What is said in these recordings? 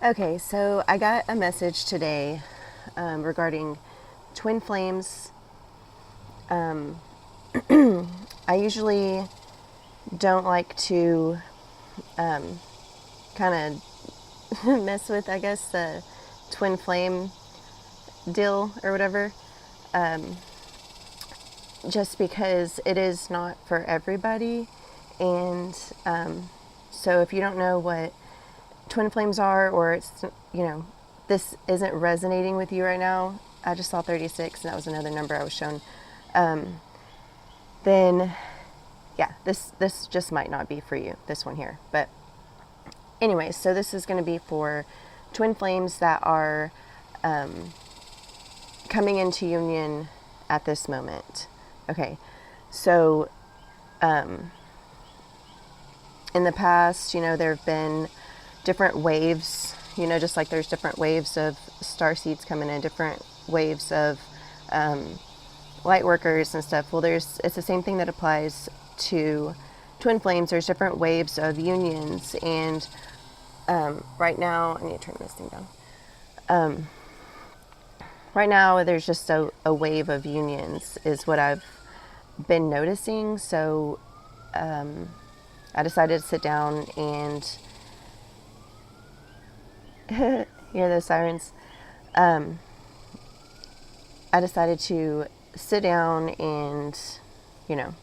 Okay, so I got a message today regarding twin flames. Um, I usually don't like to kind of mess with, I guess, the twin flame deal or whatever, just because it is not for everybody. And so if you don't know what twin flames are, or it's, this isn't resonating with you right now, I just saw 36 and that was another number I was shown, then yeah, this just might not be for you, this one here. But anyways, so this is going to be for twin flames that are coming into union at this moment. Okay, so in the past, there have been different waves, just like there's different waves of star seeds coming in, different waves of light workers and stuff. Well, it's the same thing that applies to twin flames. There's different waves of unions, and right now, I need to turn this thing down. Right now, there's just a wave of unions, is what I've been noticing. So I decided to sit down and hear those sirens. I decided to sit down and, you know,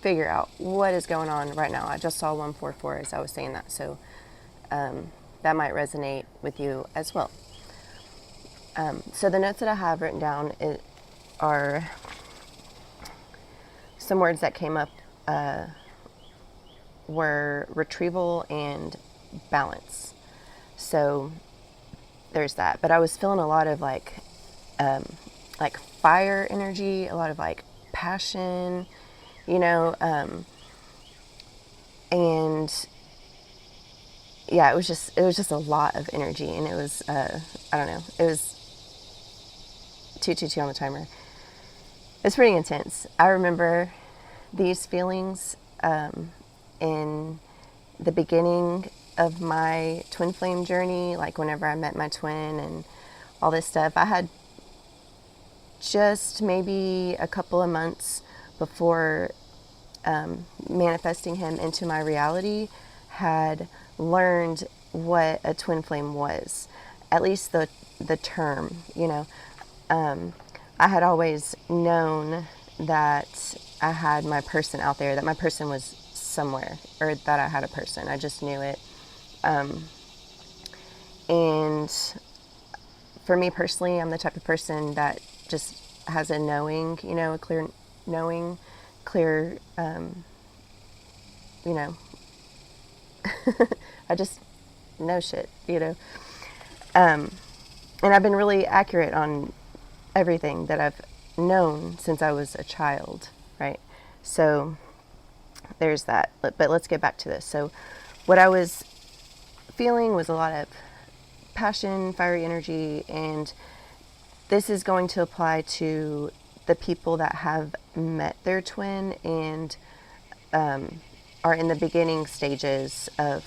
figure out what is going on right now. I just saw 144 as I was saying that, so that might resonate with you as well. So the notes that I have written down are some words that came up were retrieval and balance. So there's that. But I was feeling a lot of like fire energy, a lot of like passion, and yeah, it was just a lot of energy, and it was I don't know, it was 222 on the timer. It's pretty intense. I remember these feelings in the beginning of my twin flame journey, like whenever I met my twin and all this stuff. I had just maybe a couple of months before manifesting him into my reality, had learned what a twin flame was, at least the term. I had always known that I had my person out there, that my person was somewhere, or that I had a person. I just knew it. And for me personally, I'm the type of person that just has a knowing, a clear knowing, clear, you know, I just know shit, And I've been really accurate on everything that I've known since I was a child, right? So there's that. But let's get back to this. So what I was feeling was a lot of passion, fiery energy, and this is going to apply to the people that have met their twin and are in the beginning stages of,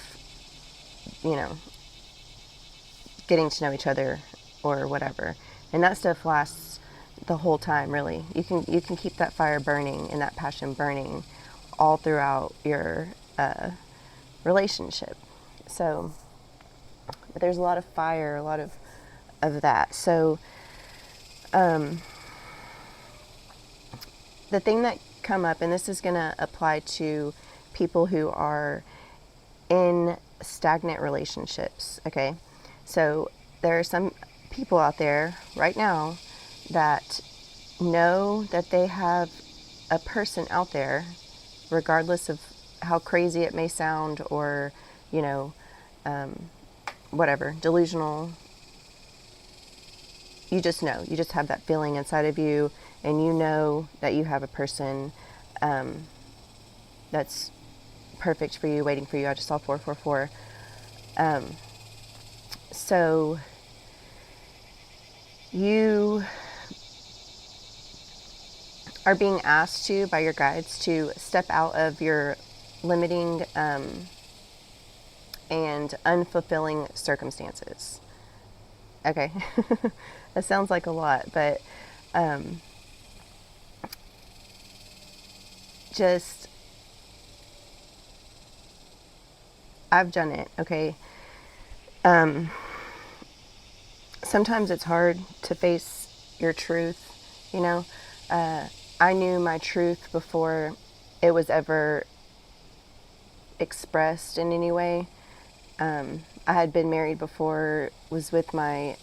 getting to know each other or whatever. And that stuff lasts the whole time, really. You can keep that fire burning and that passion burning all throughout your relationship. So, but there's a lot of fire, a lot of that. So, the thing that come up, and this is going to apply to people who are in stagnant relationships, okay? So there are some people out there right now that know that they have a person out there, regardless of how crazy it may sound, or, whatever, delusional. You just know. You just have that feeling inside of you, and you know that you have a person that's perfect for you, waiting for you. I just saw 444. So you are being asked to, by your guides, to step out of your limiting and unfulfilling circumstances. Okay, that sounds like a lot, but just, I've done it, okay? Sometimes it's hard to face your truth, you know? I knew my truth before it was ever expressed in any way. I had been married before, was with my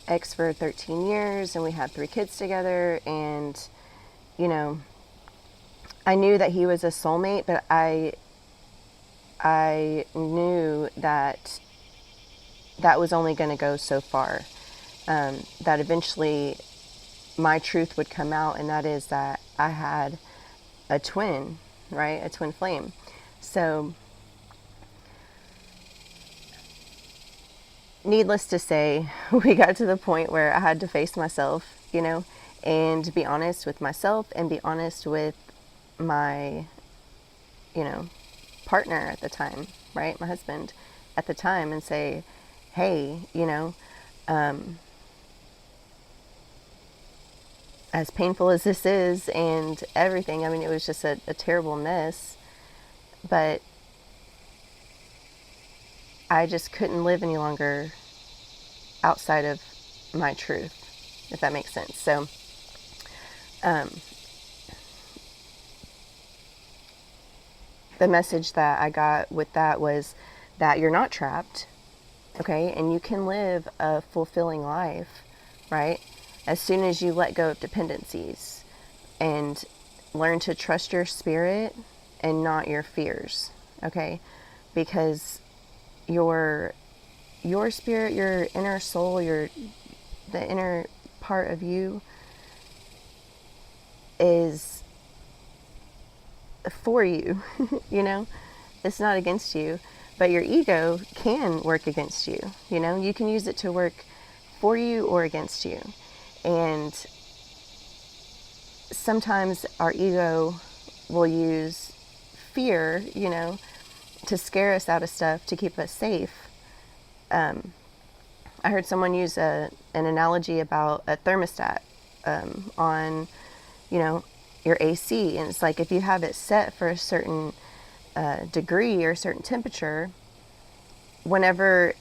ex for 13 years, and we had 3 kids together, and, you know, I knew that he was a soulmate, but I knew that that was only going to go so far. That eventually my truth would come out, and that is that I had a twin, right? A twin flame. So, needless to say, we got to the point where I had to face myself, you know, and be honest with myself and be honest with my, you know, partner at the time, right? My husband at the time, and say, hey, you know, as painful as this is and everything, I mean, it was just a terrible mess, but I just couldn't live any longer outside of my truth, if that makes sense. So, the message that I got with that was that you're not trapped, okay, and you can live a fulfilling life, right? As soon as you let go of dependencies and learn to trust your spirit and not your fears, okay? Because your spirit, your inner soul, the inner part of you is for you, you know? It's not against you, but your ego can work against you, you know? You can use it to work for you or against you. And sometimes our ego will use fear, you know, to scare us out of stuff, to keep us safe. I heard someone use an analogy about a thermostat on, you know, your AC. And it's like if you have it set for a certain degree or a certain temperature, whenever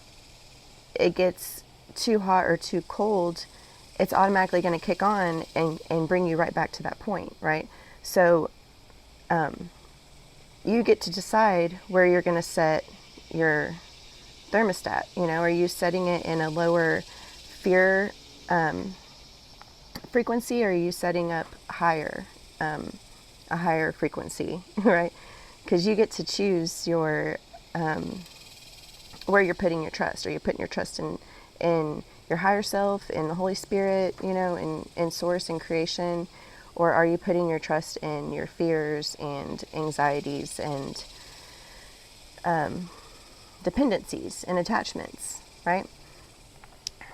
it gets too hot or too cold, it's automatically going to kick on and bring you right back to that point, right? So you get to decide where you're going to set your thermostat. You know, are you setting it in a lower fear frequency, or are you setting up higher, a higher frequency, right? Because you get to choose your where you're putting your trust. Are you putting your trust in your higher self, in the Holy Spirit, you know, in source and creation, or are you putting your trust in your fears and anxieties and dependencies and attachments, right?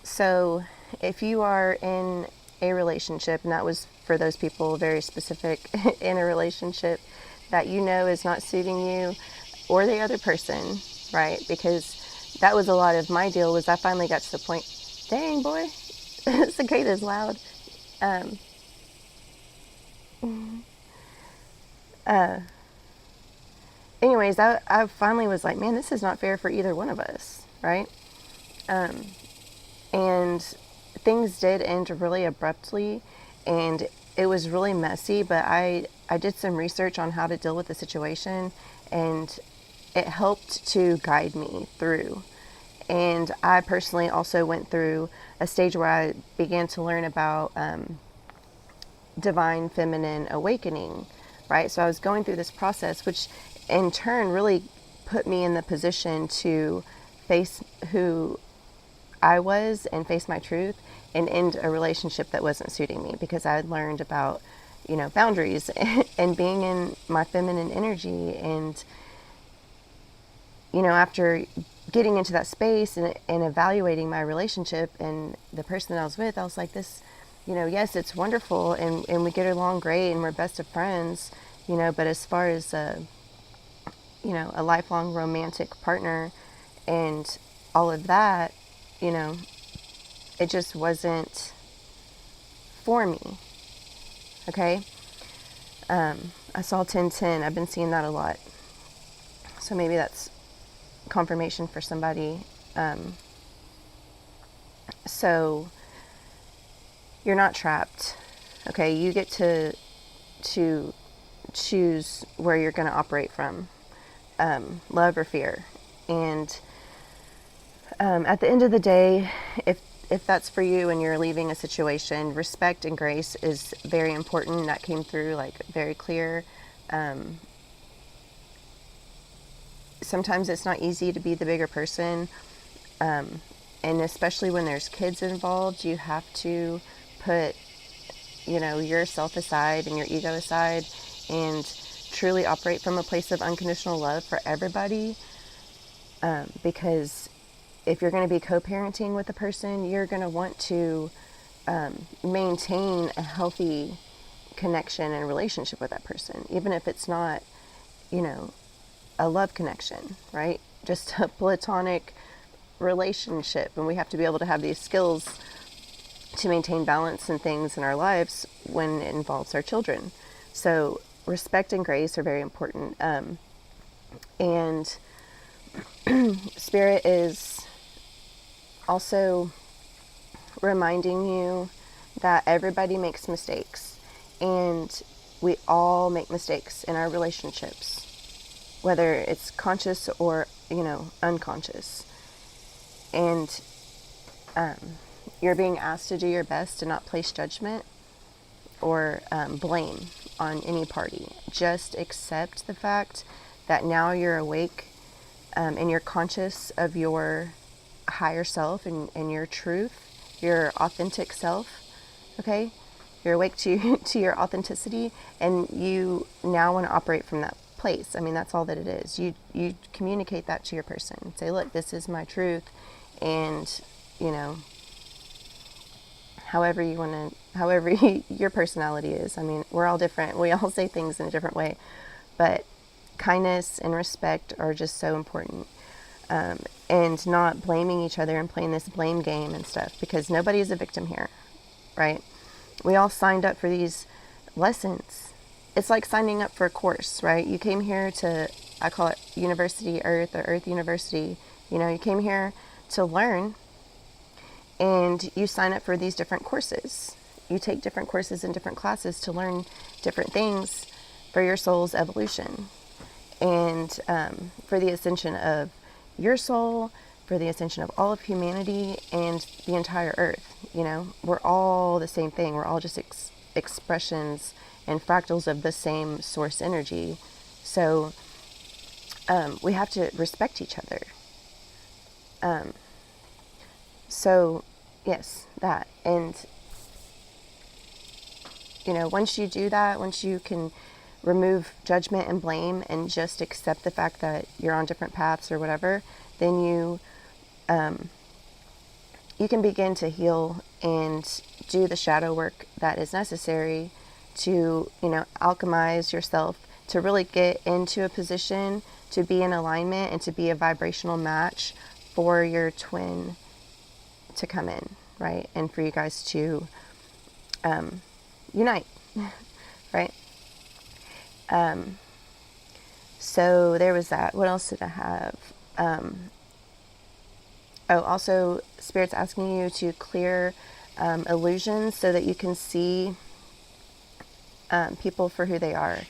So if you are in a relationship, and that was for those people very specific, in a relationship that you know is not suiting you or the other person, right? Because that was a lot of my deal. Was I finally got to the point, dang boy, cicada's loud. Anyways, I finally was like, man, this is not fair for either one of us, right? And things did end really abruptly, and it was really messy, but I did some research on how to deal with the situation, and it helped to guide me through. And I personally also went through a stage where I began to learn about divine feminine awakening, right? So I was going through this process, which in turn really put me in the position to face who I was and face my truth and end a relationship that wasn't suiting me, because I had learned about, you know, boundaries and being in my feminine energy. And, you know, after getting into that space and evaluating my relationship and the person that I was with, I was like, this, you know, yes, it's wonderful and we get along great and we're best of friends, you know, but as far as a lifelong romantic partner and all of that, it just wasn't for me. Okay. I saw 1010. I've been seeing that a lot. So maybe that's confirmation for somebody. So you're not trapped. Okay. You get to choose where you're going to operate from, love or fear. And at the end of the day, if that's for you and you're leaving a situation, respect and grace is very important. That came through like very clear. Sometimes it's not easy to be the bigger person. And especially when there's kids involved, you have to put, yourself aside and your ego aside and truly operate from a place of unconditional love for everybody. Because if you're going to be co-parenting with a person, you're going to want to maintain a healthy connection and relationship with that person, even if it's not, a love connection, right? Just a platonic relationship. And we have to be able to have these skills to maintain balance and things in our lives when it involves our children. So respect and grace are very important. And Spirit is also reminding you that everybody makes mistakes, and we all make mistakes in our relationships, whether it's conscious or, unconscious. And you're being asked to do your best to not place judgment or blame on any party. Just accept the fact that now you're awake and you're conscious of your higher self and your truth, your authentic self. Okay? You're awake to your authenticity, and you now want to operate from that place. I mean, that's all that it is. You communicate that to your person. Say, look, this is my truth, and however your personality is. I mean, we're all different. We all say things in a different way, but kindness and respect are just so important. And not blaming each other and playing this blame game and stuff, because nobody is a victim here, right? We all signed up for these lessons. It's like signing up for a course, right? You came here to, I call it University Earth or Earth University. You came here to learn, and you sign up for these different courses. You take different courses and different classes to learn different things for your soul's evolution and for the ascension of your soul, for the ascension of all of humanity and the entire earth. We're all the same thing. We're all just expressions and fractals of the same source energy. So we have to respect each other. So yes, that. And once you do that, once you can remove judgment and blame and just accept the fact that you're on different paths or whatever, then you can begin to heal and do the shadow work that is necessary to, alchemize yourself, to really get into a position to be in alignment and to be a vibrational match for your twin to come in, right? And for you guys to unite, right? So there was that. What else did I have? Also, Spirit's asking you to clear illusions so that you can see people for who they are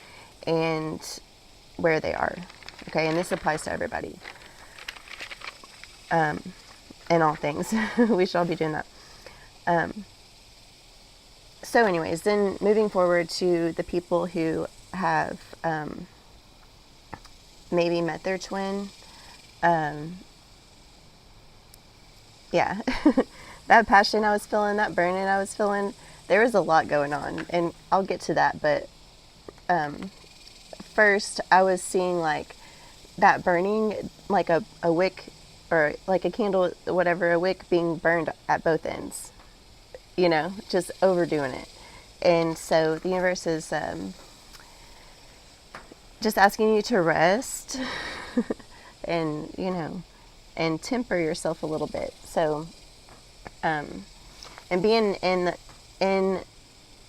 and where they are. Okay, and this applies to everybody. In all things. We should all be doing that. So anyways, then moving forward to the people who have maybe met their twin. Yeah, that passion I was feeling, that burning I was feeling, there was a lot going on, and I'll get to that, but first I was seeing like that burning, like a wick or like a candle, whatever, a wick being burned at both ends, just overdoing it. And so the universe is just asking you to rest and, and temper yourself a little bit. So, and being in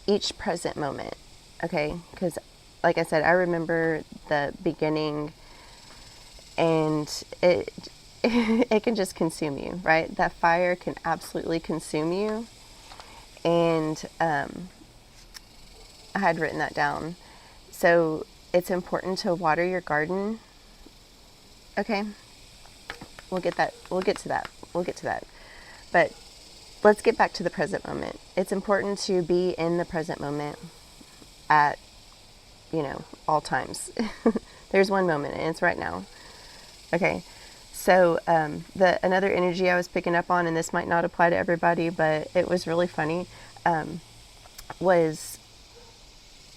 each present moment, okay? Because, like I said, I remember the beginning, and it can just consume you, right? That fire can absolutely consume you. And I had written that down. So it's important to water your garden. Okay, we'll get to that. But let's get back to the present moment. It's important to be in the present moment at, all times. There's one moment, and it's right now. Okay, so another energy I was picking up on, and this might not apply to everybody, but it was really funny, was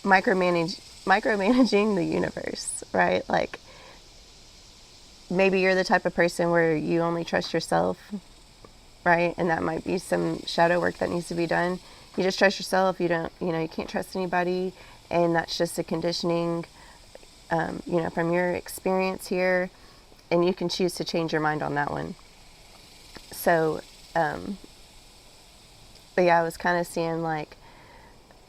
micromanaging the universe, right? Like, maybe you're the type of person where you only trust yourself, right? And that might be some shadow work that needs to be done. You just trust yourself. You don't, you can't trust anybody. And that's just a conditioning, from your experience here. And you can choose to change your mind on that one. So, but yeah, I was kind of seeing like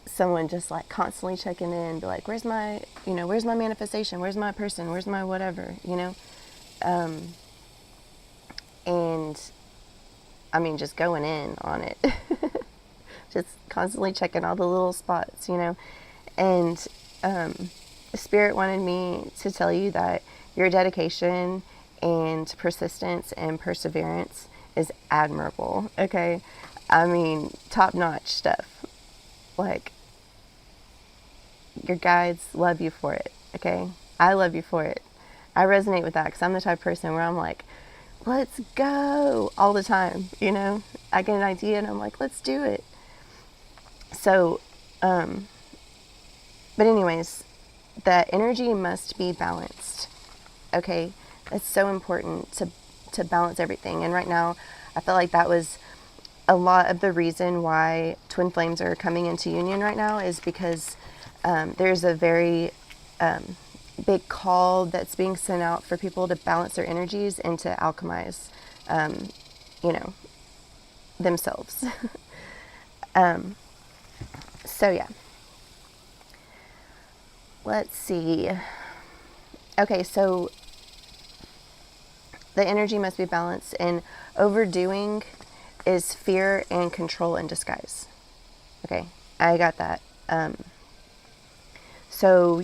someone just like constantly checking in, be like, where's my manifestation? Where's my person? Where's my whatever, and I mean, just going in on it, just constantly checking all the little spots, and Spirit wanted me to tell you that your dedication and persistence and perseverance is admirable. Okay, I mean, top-notch stuff. Like, your guides love you for it. Okay, I love you for it. I resonate with that because I'm the type of person where I'm like, let's go all the time. I get an idea and I'm like, let's do it. So, but anyways, the energy must be balanced. Okay, it's so important to balance everything. And right now, I feel like that was a lot of the reason why twin flames are coming into union right now, is because there's a very big call that's being sent out for people to balance their energies and to alchemize, themselves. So yeah. Let's see. Okay, so the energy must be balanced, and overdoing is fear and control in disguise. Okay, I got that. So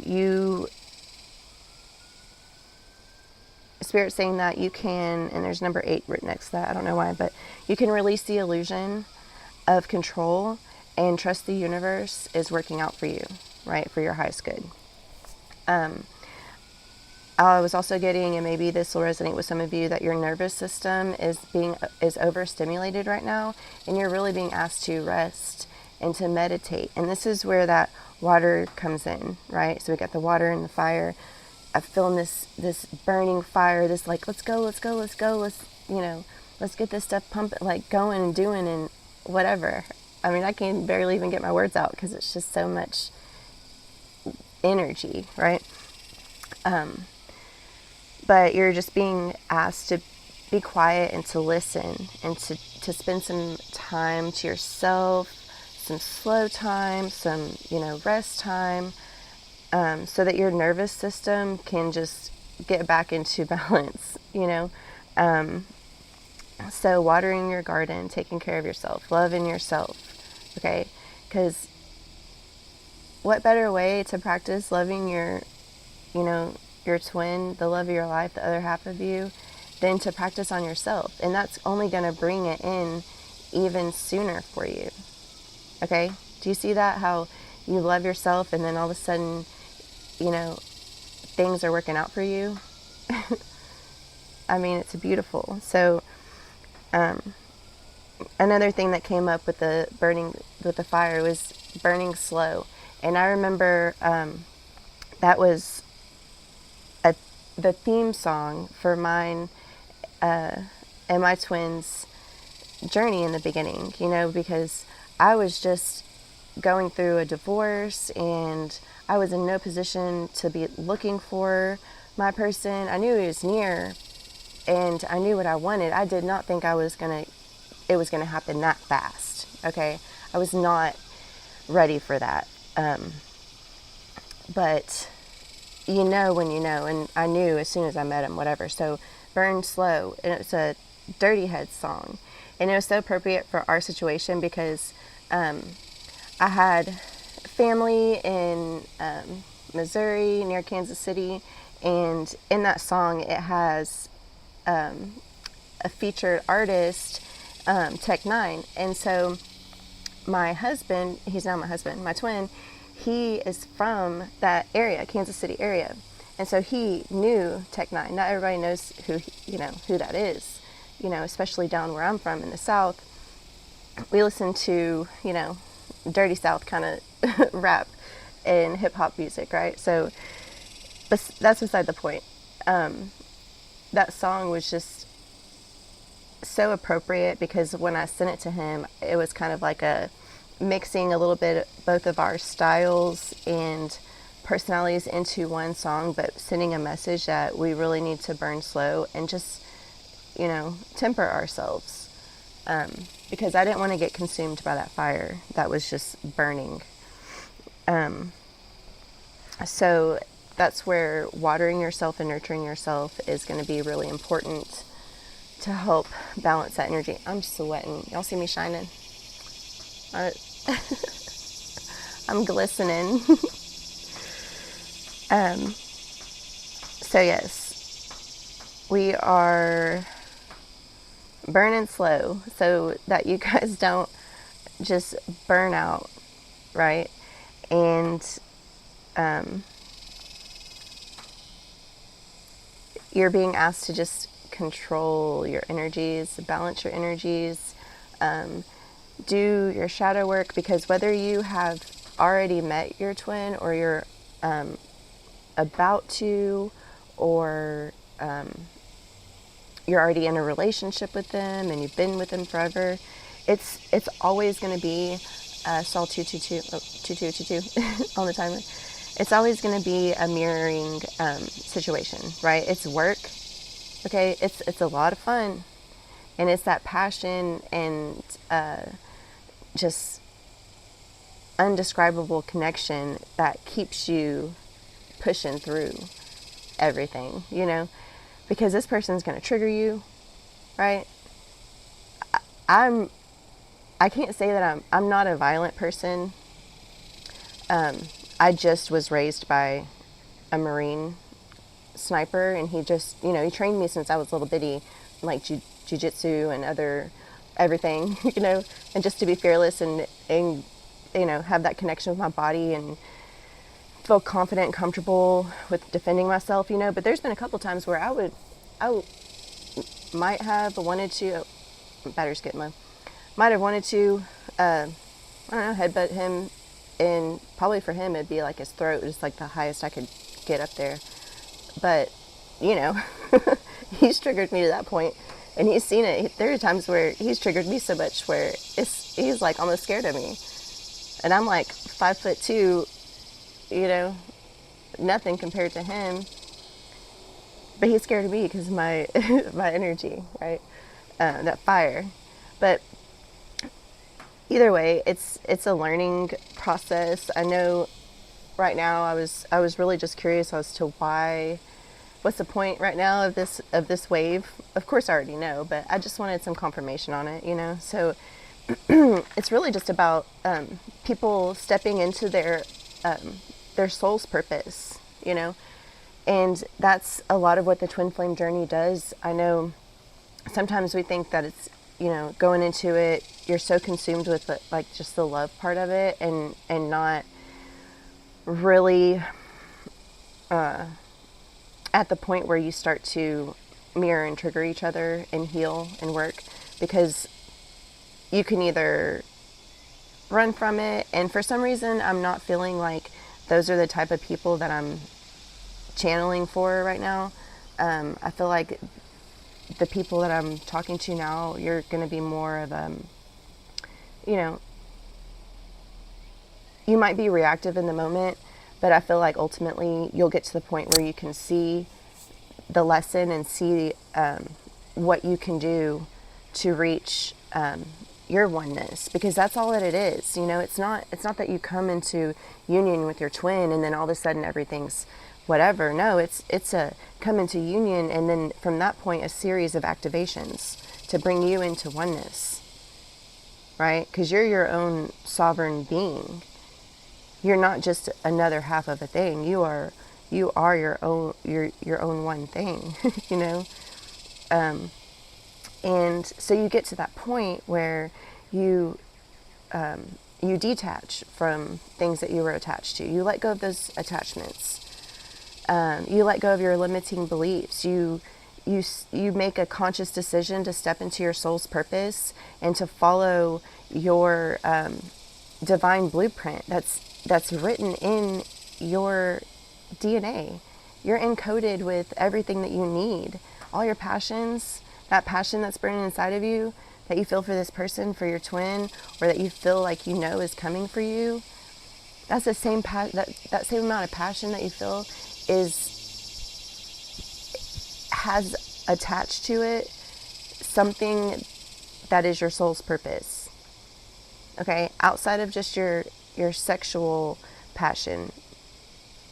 Spirit saying that you can, and there's number 8 written next to that, I don't know why, but you can release the illusion of control and trust the universe is working out for you, right, for your highest good. I was also getting, and maybe this will resonate with some of you, that your nervous system is overstimulated right now, and you're really being asked to rest and to meditate. And this is where that water comes in, right? So we got the water and the fire. I'm feeling this burning fire, this like, let's go, let's get this stuff pumping, like going and doing and whatever. I mean, I can barely even get my words out because it's just so much energy, right? But you're just being asked to be quiet and to listen and to spend some time to yourself, some slow time, some, rest time, so that your nervous system can just get back into balance, So watering your garden, taking care of yourself, loving yourself, okay? Because what better way to practice loving your twin, the love of your life, the other half of you, than to practice on yourself? And that's only going to bring it in even sooner for you. Okay? Do you see that? How you love yourself and then all of a sudden, things are working out for you? I mean, it's beautiful. So, another thing that came up with the fire was burning slow. And I remember that was the theme song for mine and my twins' journey in the beginning, because I was just going through a divorce, and I was in no position to be looking for my person. I knew he was near, and I knew what I wanted. I did not think it was gonna happen that fast. Okay, I was not ready for that. But you know when you know, and I knew as soon as I met him, whatever. So Burn Slow, and it's a Dirty Heads song, and it was so appropriate for our situation because I had family in Missouri near Kansas City, and in that song it has a featured artist, Tech Nine, and so my husband, he's now my husband, my twin, he is from that area, Kansas City area, and so he knew Tech Nine. Not everybody knows who that is, especially down where I'm from in the South. We listen to dirty South kind of rap and hip hop music, right? So that's beside the point. That song was just so appropriate because when I sent it to him, it was kind of like a mixing a little bit both of our styles and personalities into one song, but sending a message that we really need to burn slow and just temper ourselves, because I didn't want to get consumed by that fire that was just burning. So that's where watering yourself and nurturing yourself is going to be really important to help balance that energy. I'm sweating. Y'all see me shining? I'm glistening. So yes, we are burning slow so that you guys don't just burn out, right? And you're being asked to just control your energies, balance your energies, do your shadow work, because whether you have already met your twin or you're about to, or you're already in a relationship with them and you've been with them forever, it's always going to be Sol 222 on the timer. It's always going to be a mirroring situation, right? It's work, okay? It's a lot of fun, and it's that passion and just undescribable connection that keeps you pushing through everything, because this person's going to trigger you, right? I can't say that I'm not a violent person. I just was raised by a Marine sniper, and he just, he trained me since I was a little bitty, like jujitsu and everything, and just to be fearless and have that connection with my body and feel confident and comfortable with defending myself, But there's been a couple times where I might have wanted to, battery's getting low, might have wanted to, I don't know, headbutt him, and probably for him it'd be like his throat, just like the highest I could get up there. But, he's triggered me to that point, and he's seen it. There are times where he's triggered me so much where he's like almost scared of me. And I'm like 5'2", nothing compared to him. But he's scared of me because of my my energy, right? That fire. But either way, it's a learning process. I know right now I was really just curious as to what's the point right now of this wave. Of course I already know, but I just wanted some confirmation on it, So it's really just about people stepping into their soul's purpose, and that's a lot of what the twin flame journey does. I know sometimes we think that it's, going into it, you're so consumed with like just the love part of it, and not really at the point where you start to mirror and trigger each other and heal and work, because you can either run from it, and for some reason I'm not feeling like those are the type of people that I'm channeling for right now. I feel like the people that I'm talking to now, you're going to be more of you might be reactive in the moment, but I feel like ultimately you'll get to the point where you can see the lesson and see what you can do to reach your oneness, because that's all that it is. You know, it's not that you come into union with your twin and then all of a sudden everything's whatever. No, it's a come into union, and then from that point a series of activations to bring you into oneness, right? Because you're your own sovereign being. You're not just another half of a thing. You are your own one thing. You know. And so you get to that point where you you detach from things that you were attached to. You let go of those attachments. You let go of your limiting beliefs. You make a conscious decision to step into your soul's purpose and to follow your divine blueprint that's written in your DNA. You're encoded with everything that you need. All your passions, that passion that's burning inside of you, that you feel for this person, for your twin, or that you feel like you know is coming for you, that's the same that same amount of passion that you feel has attached to it something that is your soul's purpose. Okay, outside of just your sexual passion,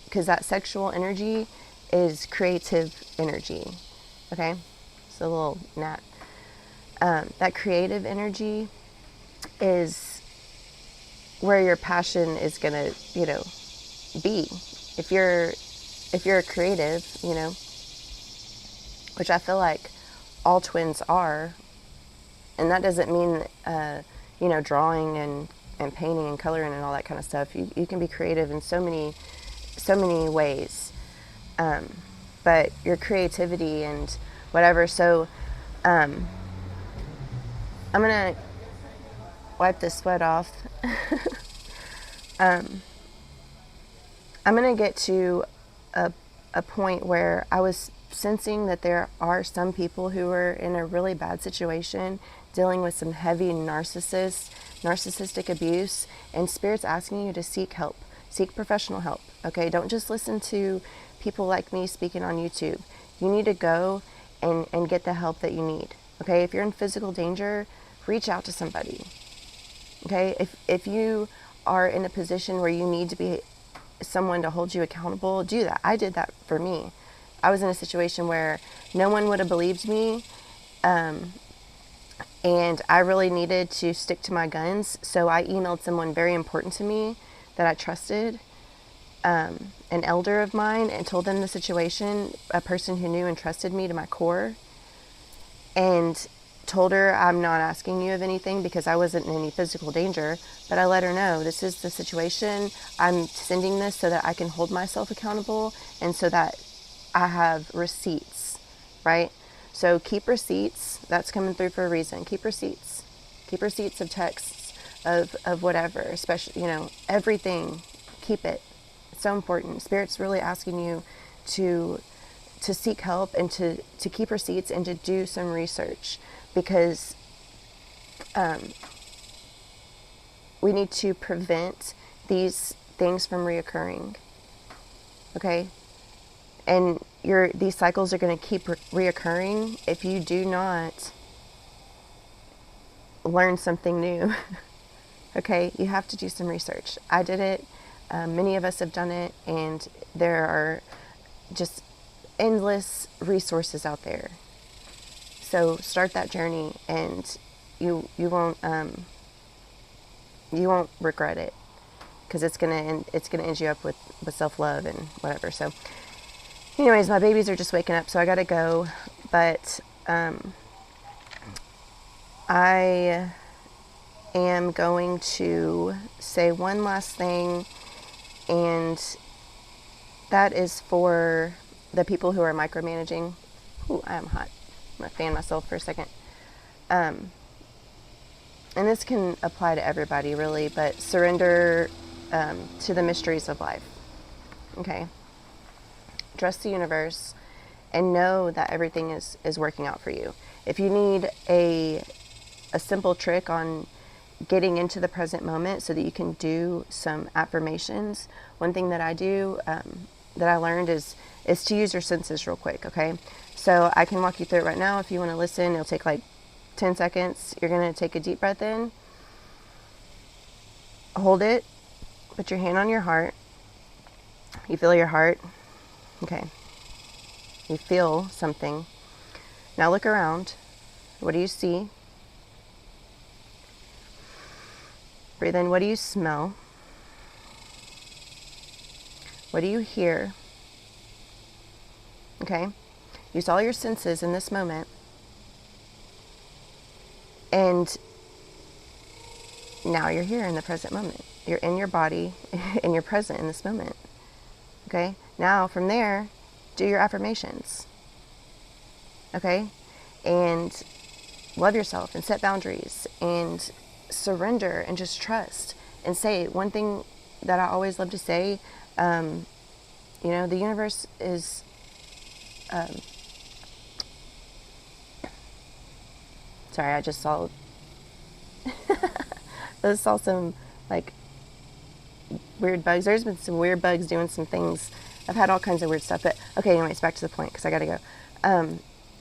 because that sexual energy is creative energy. Okay, so a little gnat. That creative energy is where your passion is gonna, be. If you're a creative, which I feel like all twins are, and that doesn't mean, drawing and painting and coloring and all that kind of stuff. You can be creative in so many ways, but your creativity and whatever. So, I'm gonna wipe the sweat off. I'm gonna get to a point where I was sensing that there are some people who are in a really bad situation, dealing with some heavy narcissistic abuse, and Spirit's asking you to seek help, seek professional help. Okay, don't just listen to people like me speaking on YouTube. You need to go and get the help that you need. Okay, if you're in physical danger, reach out to somebody. Okay, if you are in a position where you need to be someone to hold you accountable, do that. I did that for me. I was in a situation where no one would have believed me, and I really needed to stick to my guns. So I emailed someone very important to me that I trusted, an elder of mine, and told them the situation, a person who knew and trusted me to my core, and told her, I'm not asking you of anything because I wasn't in any physical danger, but I let her know, this is the situation. I'm sending this so that I can hold myself accountable and so that I have receipts, right? So keep receipts. That's coming through for a reason. Keep receipts. Keep receipts of texts, of whatever, especially, everything. Keep it. It's so important. Spirit's really asking you to seek help and to keep receipts and to do some research, because we need to prevent these things from reoccurring. Okay? And these cycles are going to keep reoccurring if you do not learn something new. Okay? You have to do some research. I did it. Many of us have done it, and there are just endless resources out there. So start that journey, and you won't regret it, because it's gonna end you up with self-love and whatever. So anyways, my babies are just waking up, so I gotta go, but I am going to say one last thing, and that is for the people who are micromanaging. Ooh, I am hot. I'm going to fan myself for a second. And this can apply to everybody, really, but surrender to the mysteries of life. Okay? Trust the universe and know that everything is working out for you. If you need a simple trick on getting into the present moment so that you can do some affirmations. One thing that I do that I learned is to use your senses real quick, okay? So I can walk you through it right now if you want to listen. It'll take like 10 seconds. You're going to take a deep breath in, hold it, put your hand on your heart. You feel your heart, okay? You feel something. Now look around. What do you see? Breathe in. What do you smell? What do you hear? Okay? Use all your senses in this moment. And now you're here in the present moment. You're in your body and you're present in this moment. Okay? Now from there, do your affirmations. Okay? And love yourself and set boundaries and surrender and just trust and say one thing that I always love to say, you know, the universe is sorry, I just saw some like weird bugs. There's been some weird bugs doing some things. I've had all kinds of weird stuff, but okay, anyways, back to the point because I gotta go.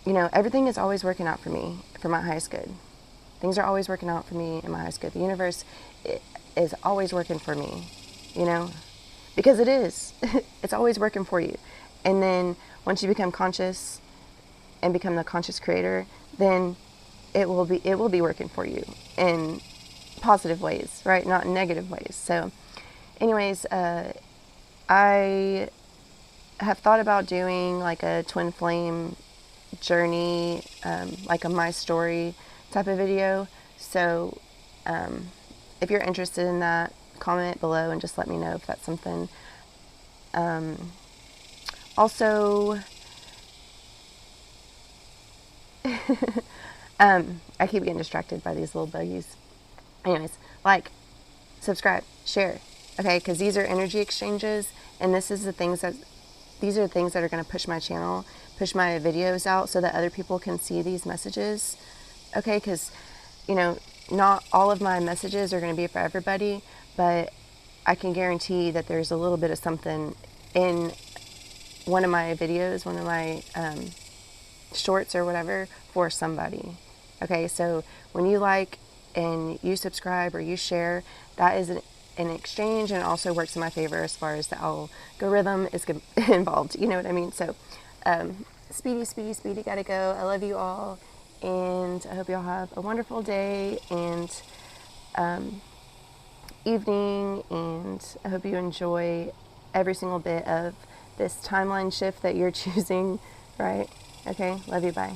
You know, everything is always working out for me, for my highest good. Things are always working out for me in my highest good. The universe is always working for me, you know, because it is. It's always working for you. And then once you become conscious and become the conscious creator, then it will be working for you in positive ways, right? Not in negative ways. So anyways, I have thought about doing like a twin flame journey, like a my story type of video. So if you're interested in that, comment below and just let me know if that's something. Also, I keep getting distracted by these little buggies. Anyways, like, subscribe, share, okay? Because these are energy exchanges, and these are the things that are going to push my channel, push my videos out so that other people can see these messages, okay? Because, you know, not all of my messages are going to be for everybody, but I can guarantee that there's a little bit of something in one of my videos, one of my shorts or whatever for somebody, okay? So when you like and you subscribe or you share, that is an exchange, and it also works in my favor as far as the algorithm is involved, you know what I mean? So speedy gotta go. I love you all, and I hope y'all have a wonderful day and evening, and I hope you enjoy every single bit of this timeline shift that you're choosing, right? Okay, love you, bye.